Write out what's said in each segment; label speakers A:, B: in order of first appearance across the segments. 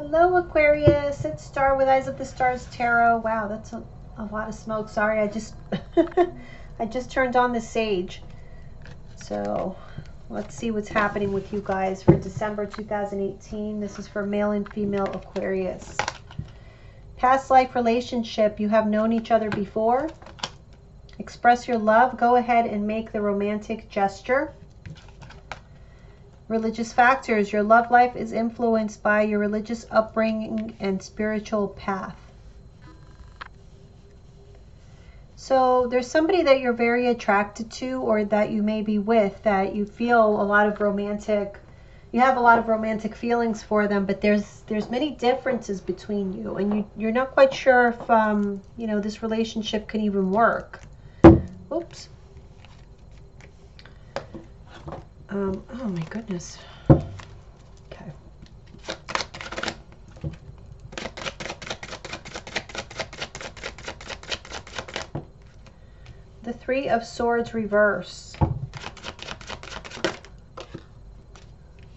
A: Hello, Aquarius. It's Star with Eyes of the Stars Tarot. Wow, that's a lot of smoke. Sorry, I just I just turned on the sage. So let's see what's happening with you guys for December 2018. This is for male and female Aquarius. Past life relationship. You have known each other before. Express your love. Go ahead and make the romantic gesture. Religious factors. Your love life is influenced by your religious upbringing and spiritual path. So there's somebody that you're very attracted to, or that you may be with, that you feel a lot of romantic, you have a lot of romantic feelings for them, but there's many differences between you, and you're not quite sure if you know, this relationship can even work. Oops. Oh my goodness. Okay. The Three of Swords reverse.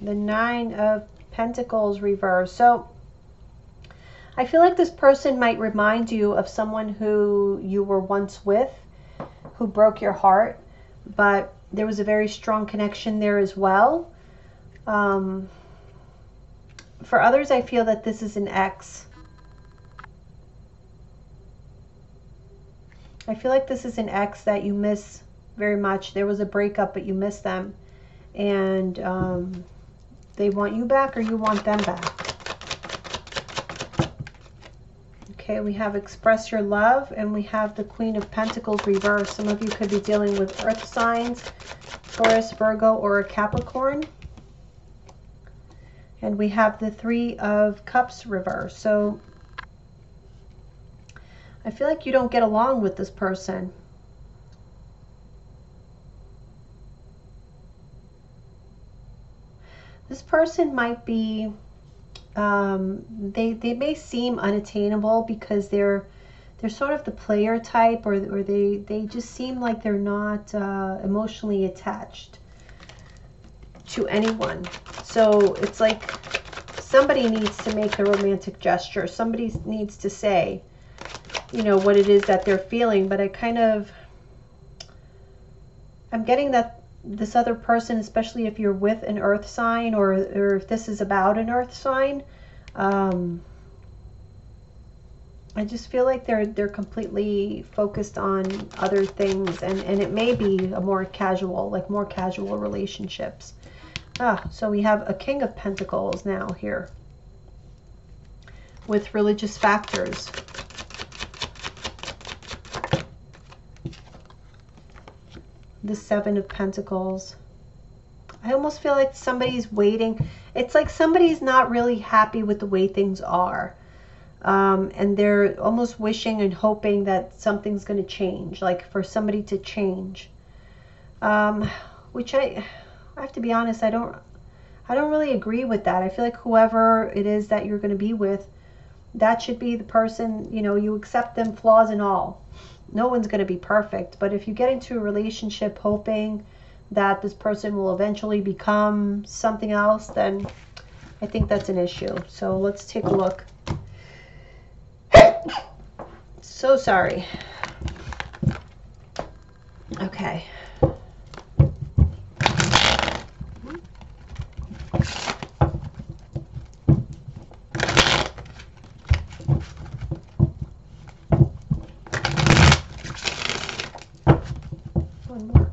A: The Nine of Pentacles reverse. So I feel like this person might remind you of someone who you were once with, who broke your heart, but there was a very strong connection there as well. For others, I feel that this is an ex. I feel like this is an ex that you miss very much. There was a breakup, but you miss them. And they want you back, or you want them back. Okay, we have express your love, and we have the Queen of Pentacles reverse. Some of you could be dealing with earth signs, Taurus, Virgo, or a Capricorn. And we have the Three of Cups reverse. So I feel like you don't get along with this person. This person might be, they may seem unattainable because they're sort of the player type, or they just seem like they're not emotionally attached to anyone. So it's like somebody needs to make the romantic gesture. Somebody needs to say, you know, what it is that they're feeling. But I'm getting that this other person, especially if you're with an earth sign, or if this is about an earth sign, I just feel like they're completely focused on other things, and it may be a more casual relationships. So we have a King of Pentacles now here with religious factors. The Seven of Pentacles. I almost feel like somebody's waiting. It's like somebody's not really happy with the way things are. And they're almost wishing and hoping that something's going to change, like for somebody to change. Which I have to be honest, I don't really agree with that. I feel like whoever it is that you're going to be with, that should be the person, you know, you accept them, flaws and all. No one's going to be perfect, but if you get into a relationship hoping that this person will eventually become something else, then I think that's an issue. So let's take a look. So sorry. Okay. One more.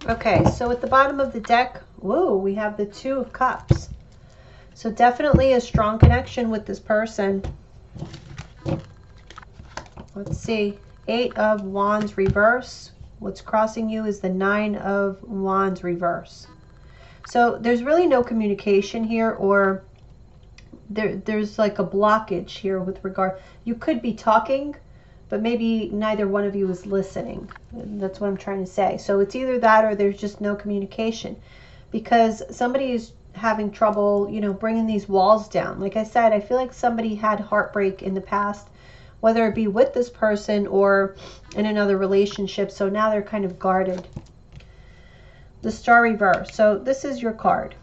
A: Okay, so at the bottom of the deck, whoa, we have the Two of Cups. So definitely a strong connection with this person. Let's see. Eight of Wands reverse. What's crossing you is the Nine of Wands reverse. So there's really no communication here, or there's like a blockage here with regard. You could be talking, but maybe neither one of you is listening. That's what I'm trying to say. So it's either that or there's just no communication, because somebody is having trouble, you know, bringing these walls down. Like I said, I feel like somebody had heartbreak in the past, whether it be with this person or in another relationship. So now they're kind of guarded. The Star reverse. So this is your card.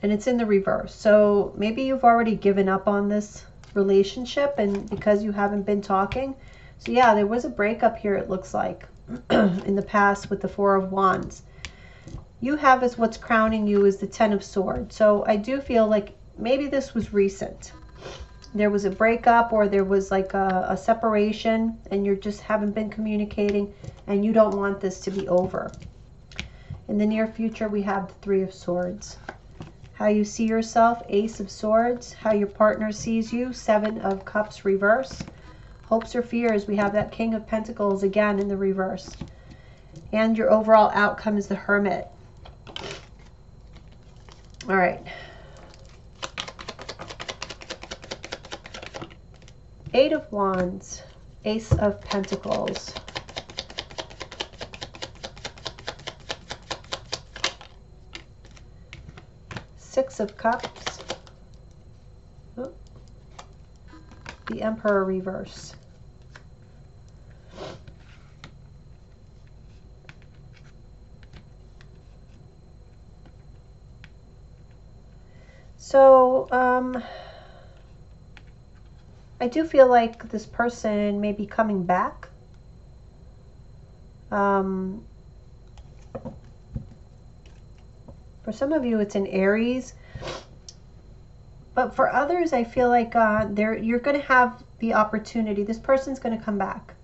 A: And it's in the reverse. So maybe you've already given up on this relationship, and because you haven't been talking. So yeah, there was a breakup here, it looks like, in the past with the Four of Wands. You have as what's crowning you is the Ten of Swords. So I do feel like maybe this was recent. There was a breakup, or there was like a separation, and you just haven't been communicating, and you don't want this to be over. In the near future, we have the Three of Swords. How you see yourself, Ace of Swords. How your partner sees you, Seven of Cups reverse. Hopes or fears, we have that King of Pentacles again in the reverse. And your overall outcome is the Hermit. All right. Eight of Wands, Ace of Pentacles. Six of Cups. Oh. The Emperor reverse. So, I do feel like this person may be coming back. For some of you, it's an Aries. But for others, I feel like you're going to have the opportunity. This person's going to come back.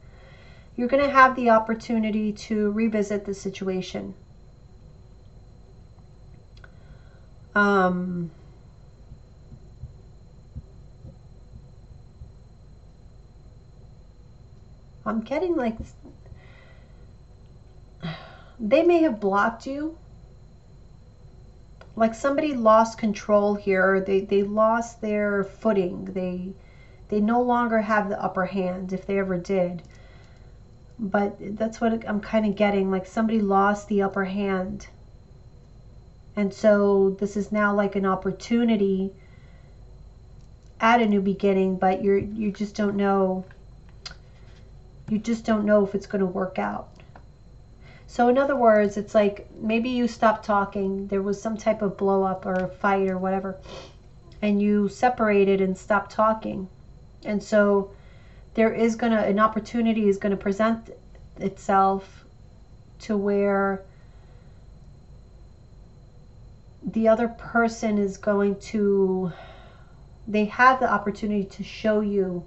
A: You're going to have the opportunity to revisit the situation. I'm getting like they may have blocked you. Like somebody lost control here. They lost their footing. They no longer have the upper hand, if they ever did. But that's what I'm kind of getting. Like somebody lost the upper hand. And so this is now like an opportunity at a new beginning, but you just don't know. You just don't know if it's going to work out. So in other words, it's like maybe you stopped talking. There was some type of blow up or a fight or whatever, and you separated and stopped talking. And so there is an opportunity is going to present itself to where the other person is going to, they have the opportunity to show you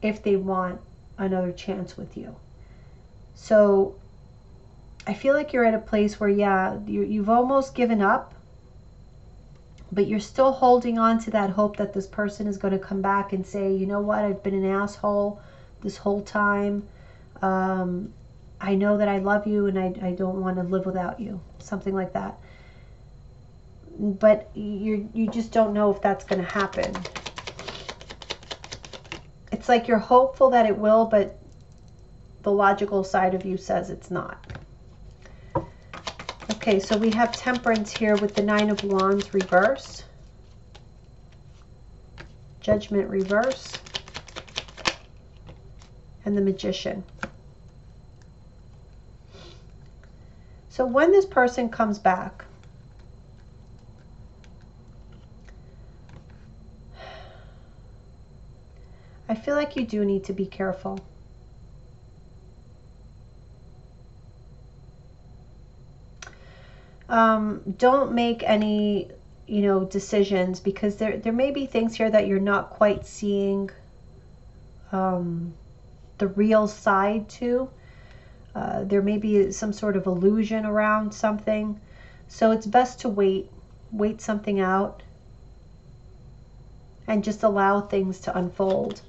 A: if they want another chance with you. So I feel like you're at a place where, yeah, you've almost given up, but you're still holding on to that hope that this person is going to come back and say, you know what, I've been an asshole this whole time. I know that I love you and I don't want to live without you. Something like that. But you just don't know if that's going to happen. It's like you're hopeful that it will, but the logical side of you says it's not. Okay, so we have Temperance here with the Nine of Wands reverse. Judgment reverse. And the Magician. So when this person comes back, I feel like you do need to be careful. Don't make any, decisions, because there may be things here that you're not quite seeing the real side to. There may be some sort of illusion around something. So it's best to wait something out and just allow things to unfold.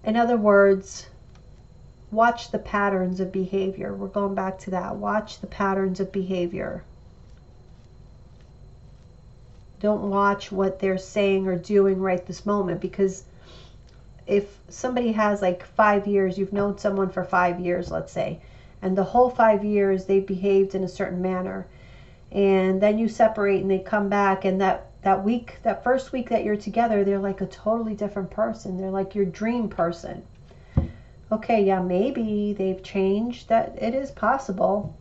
A: In other words, watch the patterns of behavior. We're going back to that. Watch the patterns of behavior. Don't watch what they're saying or doing right this moment, because if somebody has like 5 years, you've known someone for 5 years, let's say, and the whole 5 years they behaved in a certain manner, and then you separate and they come back, and that first week that you're together, they're like a totally different person. They're like your dream person. Okay, yeah, maybe they've changed. That it is possible,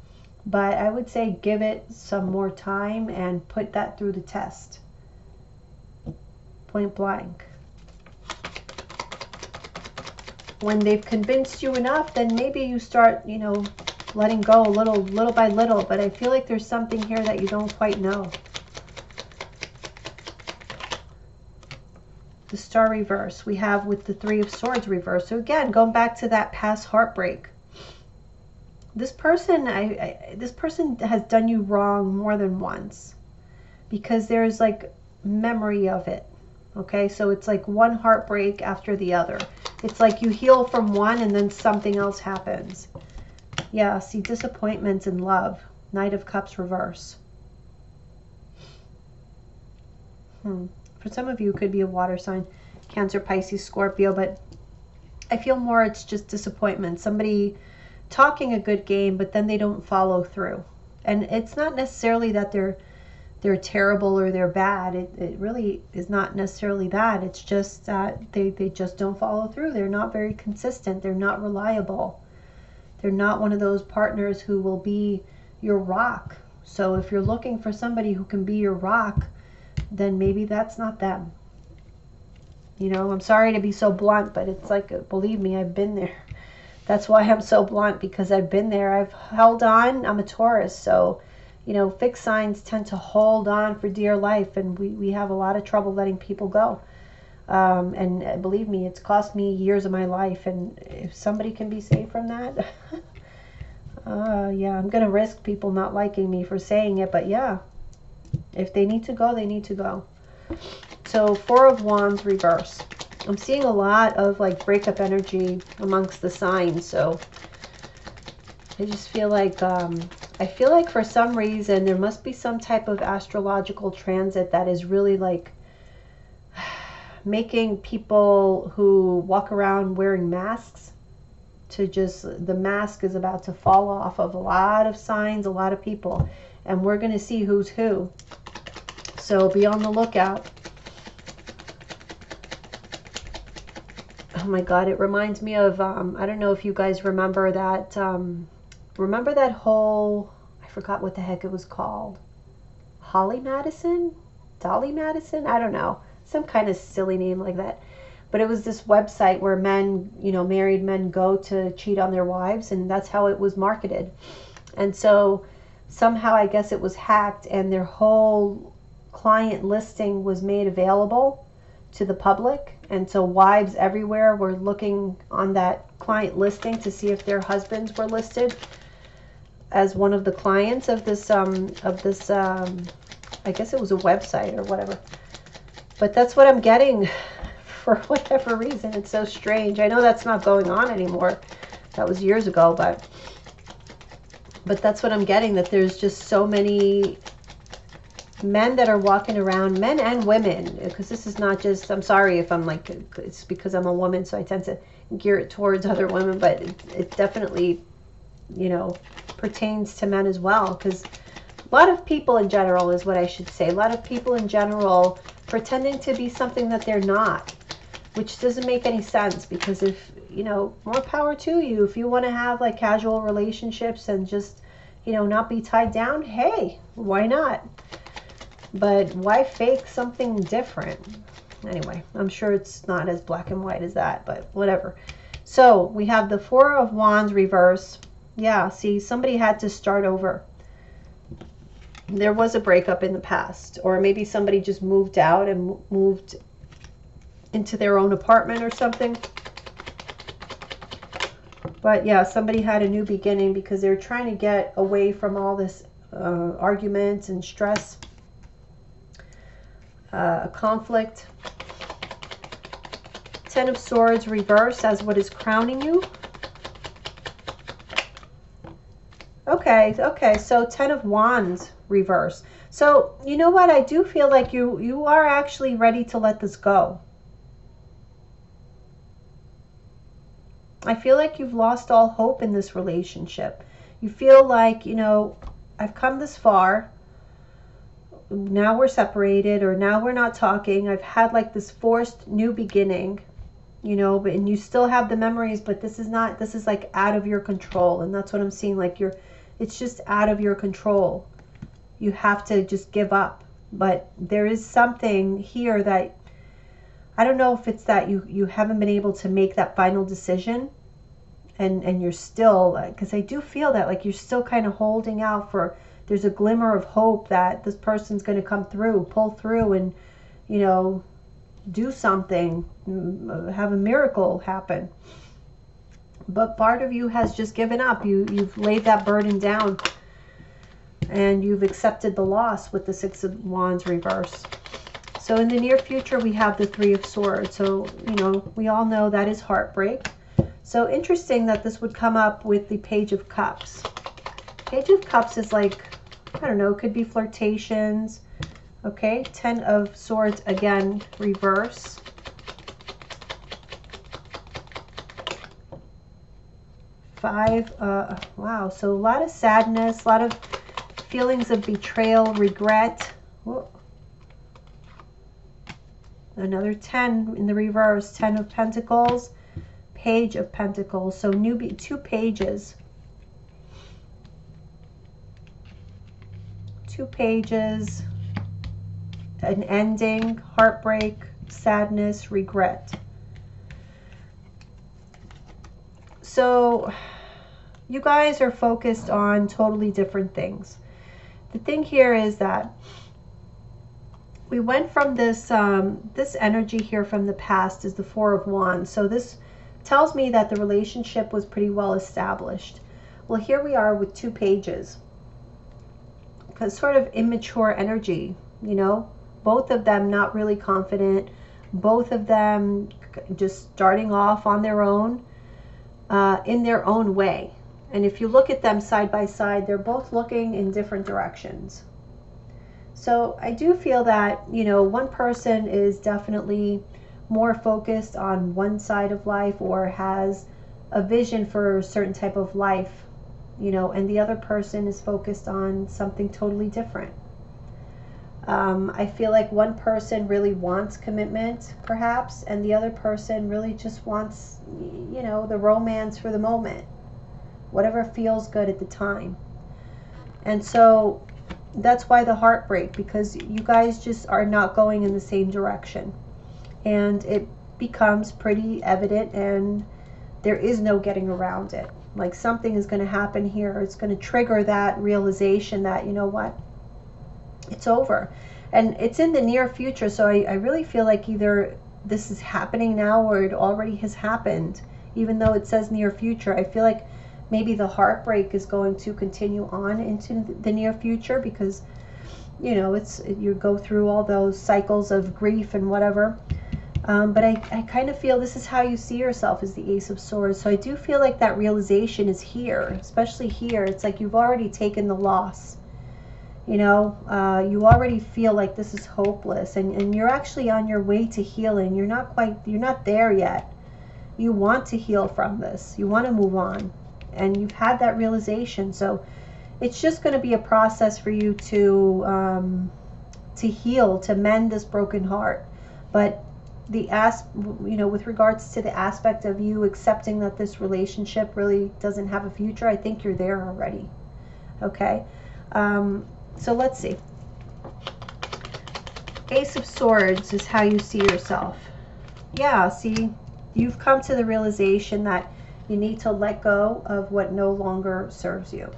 A: but I would say give it some more time and put that through the test. Point blank. When they've convinced you enough, then maybe you start, you know, letting go little by little. But I feel like there's something here that you don't quite know. The Star reverse we have with the Three of Swords reverse. So again, going back to that past heartbreak. This person, this person has done you wrong more than once, because there's like memory of it. Okay, so it's like one heartbreak after the other. It's like you heal from one and then something else happens. Yeah, see, disappointments in love. Knight of Cups reverse. For some of you, it could be a water sign. Cancer, Pisces, Scorpio, but I feel more it's just disappointment. Somebody talking a good game, but then they don't follow through. And it's not necessarily that they're terrible or they're bad. It really is not necessarily that. It's just that they just don't follow through. They're not very consistent. They're not reliable. They're not one of those partners who will be your rock. So if you're looking for somebody who can be your rock, then maybe that's not them. You know, I'm sorry to be so blunt, but it's like, believe me, I've been there. That's why I'm so blunt, because I've been there. I've held on. I'm a Taurus, so you know, fixed signs tend to hold on for dear life, and we have a lot of trouble letting people go. And believe me, it's cost me years of my life, and if somebody can be saved from that, yeah, I'm going to risk people not liking me for saying it, but yeah, if they need to go, they need to go. So Four of Wands reverse. I'm seeing a lot of like breakup energy amongst the signs, so I just feel like for some reason there must be some type of astrological transit that is really like making people who walk around wearing masks to just, the mask is about to fall off of a lot of signs, a lot of people, and we're going to see who's who. So be on the lookout. Oh my God, it reminds me of, I don't know if you guys remember that whole, I forgot what the heck it was called. Dolly Madison? I don't know. Some kind of silly name like that. But it was this website where men, you know, married men go to cheat on their wives, and that's how it was marketed. And so somehow I guess it was hacked, and their whole client listing was made available to the public. And so wives everywhere were looking on that client listing to see if their husbands were listed as one of the clients of this I guess it was a website or whatever. But that's what I'm getting for whatever reason. It's so strange. I know that's not going on anymore. That was years ago, but that's what I'm getting, that there's just so many men that are walking around, men and women, because this is not just, I'm sorry if I'm like, it's because I'm a woman, so I tend to gear it towards other women, but it definitely, you know, pertains to men as well, because a lot of people in general is what I should say. A lot of people in general pretending to be something that they're not, which doesn't make any sense, because if, you know, more power to you. If you want to have like casual relationships and just, you know, not be tied down, hey, why not? But why fake something different? Anyway, I'm sure it's not as black and white as that, but whatever. So we have the Four of Wands reverse. Yeah, see, somebody had to start over. There was a breakup in the past, or maybe somebody just moved out and moved into their own apartment or something. But yeah, somebody had a new beginning because they're trying to get away from all this arguments and stress, conflict. Ten of Swords reverse as what is crowning you. Okay, so Ten of Wands reverse. So, you know what? I do feel like you are actually ready to let this go. I feel like you've lost all hope in this relationship. You feel like, you know, I've come this far. Now we're separated, or now we're not talking. I've had like this forced new beginning, you know, but and you still have the memories, but this is not, this is like out of your control. And that's what I'm seeing, like it's just out of your control. You have to just give up. But there is something here that, I don't know if it's that you haven't been able to make that final decision, and you're still, because I do feel that like you're still kind of holding out for, there's a glimmer of hope that this person's going to come through, pull through, and, you know, do something, have a miracle happen. But part of you has just given up. You've laid that burden down, and you've accepted the loss with the Six of Wands reverse. So in the near future, we have the Three of Swords. So, you know, we all know that is heartbreak. So interesting that this would come up with the Page of Cups. Page of Cups is like, I don't know, it could be flirtations. Okay, Ten of Swords, again, reverse. Five, wow, so a lot of sadness, a lot of feelings of betrayal, regret. Whoa. Another 10 in the reverse, 10 of Pentacles, Page of Pentacles. So two pages. Two pages, an ending, heartbreak, sadness, regret. So you guys are focused on totally different things. The thing here is that we went from this this energy here from the past is the Four of Wands. So this tells me that the relationship was pretty well established. Well, here we are with two pages. Because sort of immature energy, you know, both of them not really confident, both of them just starting off on their own, in their own way. And if you look at them side by side, they're both looking in different directions. So I do feel that, you know, one person is definitely more focused on one side of life, or has a vision for a certain type of life, you know, and the other person is focused on something totally different. I feel like one person really wants commitment, perhaps, and the other person really just wants, you know, the romance for the moment, whatever feels good at the time. And so that's why the heartbreak, because you guys just are not going in the same direction, and it becomes pretty evident, and there is no getting around it. Like something is going to happen here. It's going to trigger that realization that, you know what, it's over. And it's in the near future. So I really feel like either this is happening now, or it already has happened. Even though it says near future, I feel like maybe the heartbreak is going to continue on into the near future, because, you know, you go through all those cycles of grief and whatever. But I kind of feel this is how you see yourself, as the Ace of Swords. So I do feel like that realization is here, especially here. It's like you've already taken the loss. You know, you already feel like this is hopeless, and you're actually on your way to healing. You're not there yet. You want to heal from this. You want to move on, and you've had that realization. So it's just going to be a process for you to heal, to mend this broken heart. But you know, with regards to the aspect of you accepting that this relationship really doesn't have a future, I think you're there already. Okay, so let's see. Ace of Swords is how you see yourself. Yeah, see, you've come to the realization that you need to let go of what no longer serves you.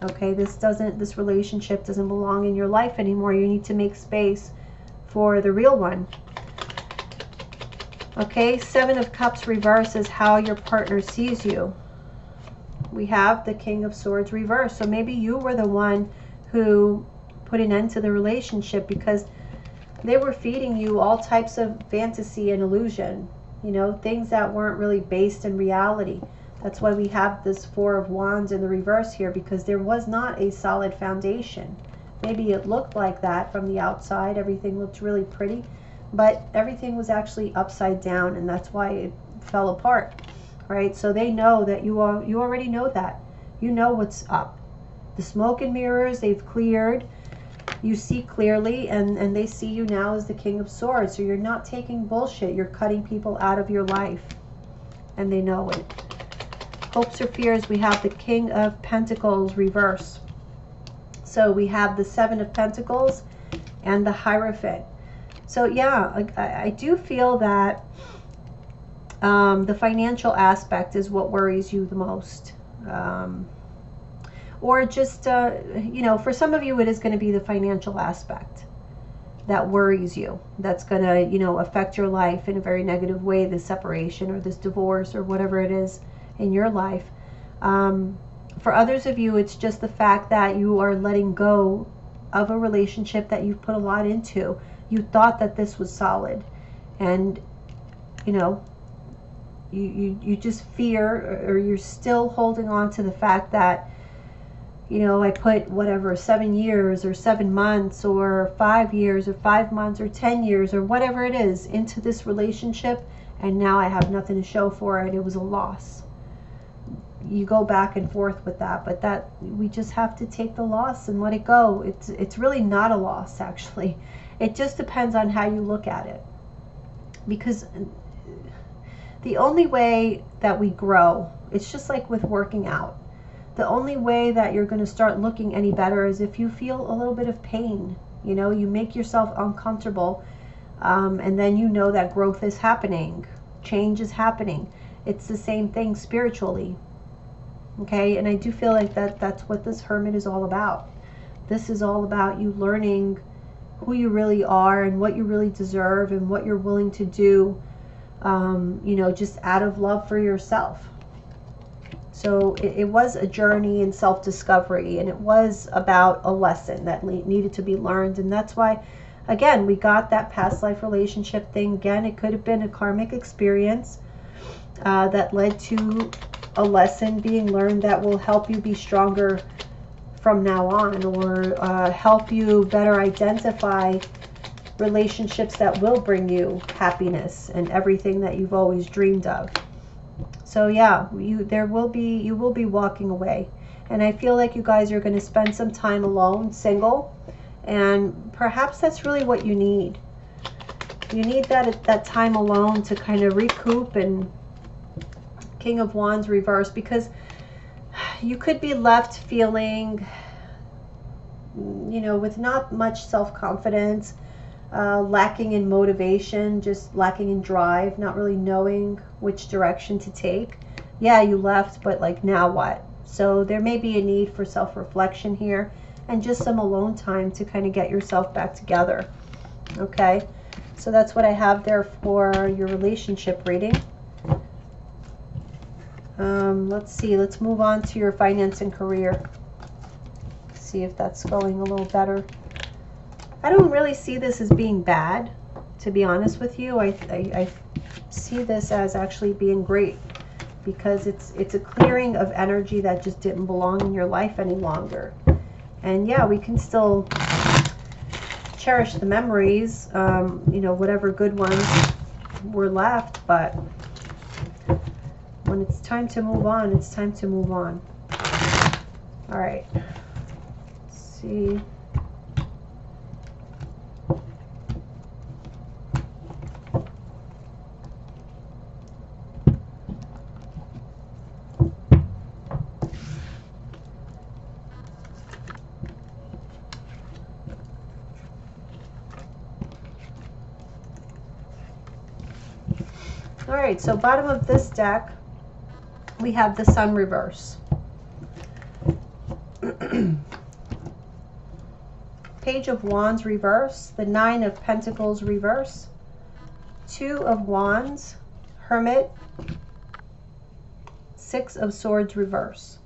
A: Okay, this relationship doesn't belong in your life anymore. You need to make space for the real one. Okay, Seven of Cups reverse is how your partner sees you. We have the King of Swords reverse. So maybe you were the one who put an end to the relationship because they were feeding you all types of fantasy and illusion. You know, things that weren't really based in reality. That's why we have this Four of Wands in the reverse here, because there was not a solid foundation. maybe it looked like that from the outside. Everything looked really pretty, but everything was actually upside down, and that's why it fell apart, right? So they know that you already know that. You know what's up. The smoke and mirrors, they've cleared. You see clearly, and they see you now as the King of Swords. So you're not taking bullshit. You're cutting people out of your life, and they know it. Hopes or fears, we have the King of Pentacles reverse. So we have the Seven of Pentacles and the Hierophant. So yeah, I do feel that the financial aspect is what worries you the most. Or just, you know, for some of you, it is going to be the financial aspect that worries you. That's going to, you know, affect your life in a very negative way, this separation or this divorce or whatever it is in your life. For others of you, it's just the fact that you are letting go of a relationship that you've put a lot into. You thought that this was solid, and, you know, you just fear, or you're still holding on to the fact that, you know, I put whatever 7 years or 7 months or 5 years or 5 months or 10 years or whatever it is into this relationship, and now I have nothing to show for it. It was a loss. You go back and forth with that, but that we just have to take the loss and let it go. It's really not a loss, actually. It just depends on how you look at it, because the only way that we grow, it's just like with working out. The only way that you're going to start looking any better is if you feel a little bit of pain. You know, you make yourself uncomfortable, and then you know that growth is happening, change is happening. It's the same thing spiritually. Okay, and I do feel like that's what this Hermit is all about. This is all about you learning who you really are and what you really deserve and what you're willing to do, you know, just out of love for yourself. So it was a journey in self-discovery, and it was about a lesson that needed to be learned. And that's why, again, we got that past life relationship thing. Again, it could have been a karmic experience that led to a lesson being learned that will help you be stronger from now on, or help you better identify relationships that will bring you happiness and everything that you've always dreamed of. So yeah, you will be walking away, and I feel like you guys are going to spend some time alone, single, and perhaps that's really what you need. You need that time alone to kind of recoup. And King of Wands reverse, because you could be left feeling, you know, with not much self-confidence, lacking in motivation, just lacking in drive, not really knowing which direction to take. Yeah, you left, but like, now what? So there may be a need for self-reflection here and just some alone time to kind of get yourself back together. Okay, so that's what I have there for your relationship reading. Let's see, let's move on to your finance and career. See if that's going a little better. I don't really see this as being bad, to be honest with you. I see this as actually being great, because it's a clearing of energy that just didn't belong in your life any longer. And yeah, we can still cherish the memories, you know, whatever good ones were left, but when it's time to move on, it's time to move on. All right, let's see. All right, so bottom of this deck, we have the Sun reverse. Page of Wands reverse, the Nine of Pentacles reverse, Two of Wands, Hermit, Six of Swords reverse.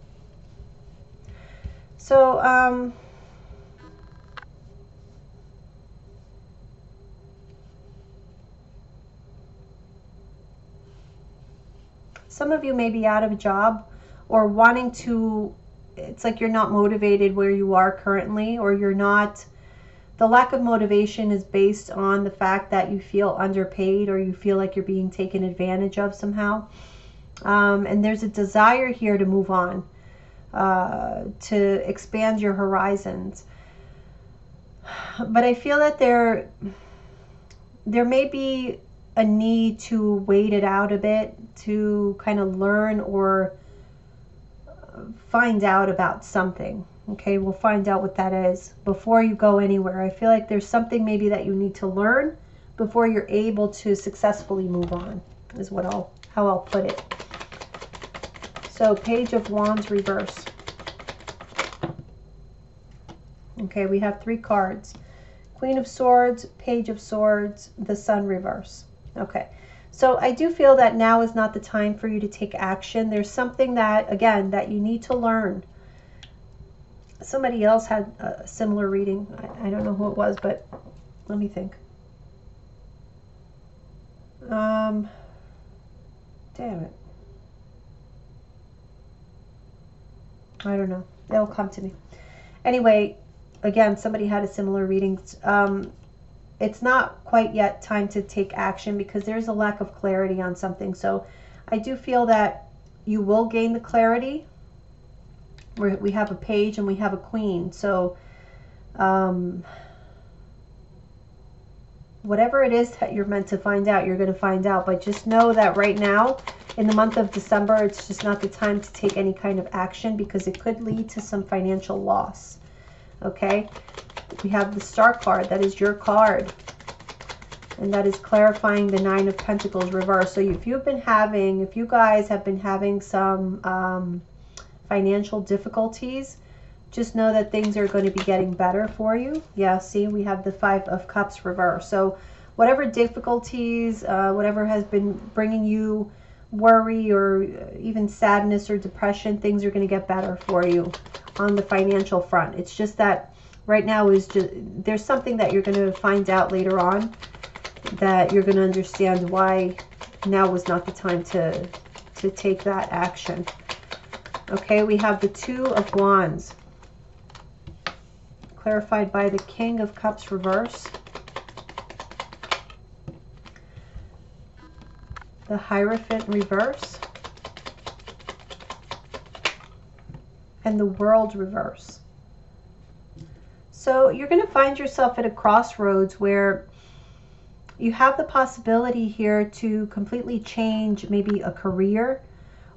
A: So, some of you may be out of a job or wanting to it's like you're not motivated where you are currently, or you're not, the lack of motivation is based on the fact that you feel underpaid or you feel like you're being taken advantage of somehow. And there's a desire here to move on, to expand your horizons. But I feel that there may be a need to wait it out a bit, to kind of learn or find out about something. Okay, we'll find out what that is before you go anywhere. I feel like there's something maybe that you need to learn before you're able to successfully move on, is what how I'll put it. So Page of Wands reverse. Okay, we have 3 cards. Queen of Swords, Page of Swords, the Sun reverse. Okay, so I do feel that now is not the time for you to take action. There's something that, again, that you need to learn. Somebody else had a similar reading. I don't know who it was, but let me think. Damn it. I don't know. It'll come to me. Anyway, again, somebody had a similar reading. It's not quite yet time to take action because there's a lack of clarity on something. So I do feel that you will gain the clarity. We have a page and we have a queen. So whatever it is that you're meant to find out, you're going to find out. But just know that right now, in the month of December, it's just not the time to take any kind of action because it could lead to some financial loss. Okay? We have the Star card. That is your card. And that is clarifying the 9 of Pentacles reverse. So if you guys have been having some financial difficulties, just know that things are going to be getting better for you. Yeah, see, we have the 5 of Cups reverse. So whatever difficulties, whatever has been bringing you worry or even sadness or depression, things are going to get better for you on the financial front. It's just that right now there's something that you're going to find out later on that you're going to understand why now was not the time to take that action. Okay, we have the 2 of Wands, clarified by the King of Cups reverse, the Hierophant reverse, and the World reverse. So you're going to find yourself at a crossroads where you have the possibility here to completely change maybe a career,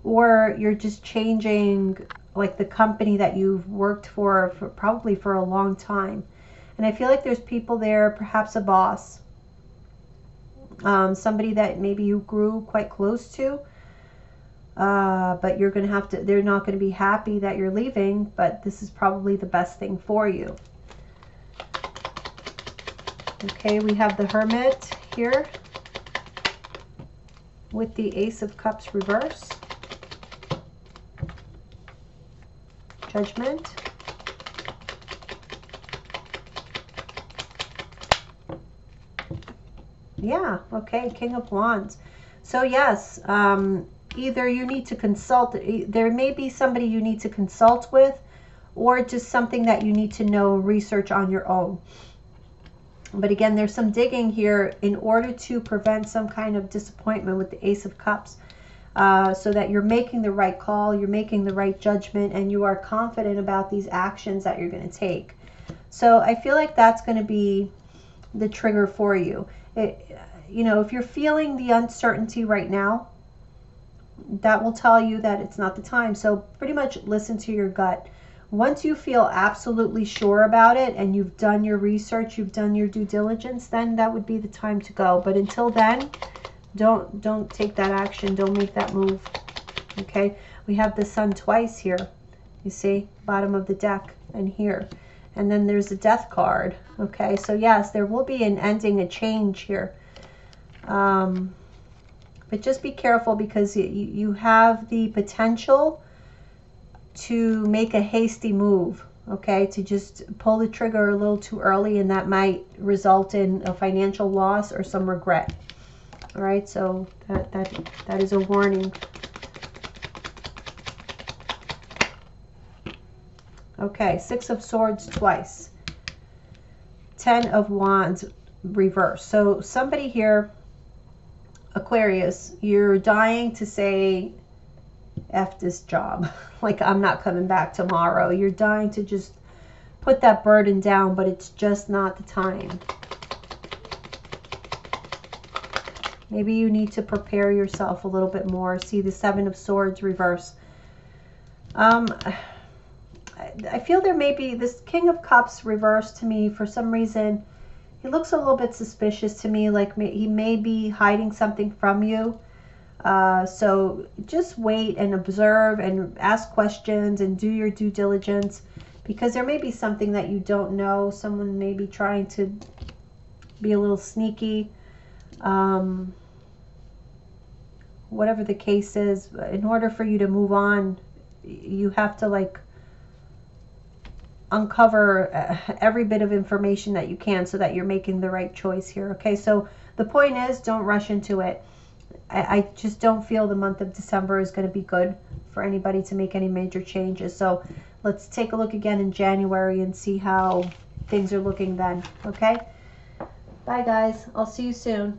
A: or you're just changing like the company that you've worked for probably for a long time. And I feel like there's people there, perhaps a boss, somebody that maybe you grew quite close to, but you're going to have to, they're not going to be happy that you're leaving, but this is probably the best thing for you. Okay, we have the Hermit here with the Ace of Cups reverse, Judgment, yeah, okay, King of Wands. So yes, either you need to consult, there may be somebody you need to consult with, or just something that you need to know, research on your own. But again, there's some digging here in order to prevent some kind of disappointment with the Ace of Cups, so that you're making the right call, you're making the right judgment, and you are confident about these actions that you're going to take. So I feel like that's going to be the trigger for you. You know, if you're feeling the uncertainty right now, that will tell you that it's not the time. So pretty much listen to your gut. Once you feel absolutely sure about it and you've done your research, you've done your due diligence, then that would be the time to go. But until then, don't take that action. Don't make that move. Okay, we have the Sun twice here. You see, bottom of the deck and here. And then there's a Death card. Okay, so yes, there will be an ending, a change here. But just be careful because you have the potential to make a hasty move, okay, to just pull the trigger a little too early, and that might result in a financial loss or some regret. All right, so that is a warning. Okay, Six of Swords twice. 10 of Wands reverse. So somebody here, Aquarius, you're dying to say, F this job. Like, I'm not coming back tomorrow. You're dying to just put that burden down, but it's just not the time. Maybe you need to prepare yourself a little bit more. See the Seven of Swords reverse. I feel there may be this King of Cups reverse to me. For some reason, he looks a little bit suspicious to me, like he may be hiding something from you. So just wait and observe and ask questions and do your due diligence, because there may be something that you don't know. Someone may be trying to be a little sneaky. Whatever the case is, in order for you to move on, you have to like uncover every bit of information that you can so that you're making the right choice here. Okay, so the point is, don't rush into it. I just don't feel the month of December is going to be good for anybody to make any major changes. So let's take a look again in January and see how things are looking then. Okay, bye guys, I'll see you soon.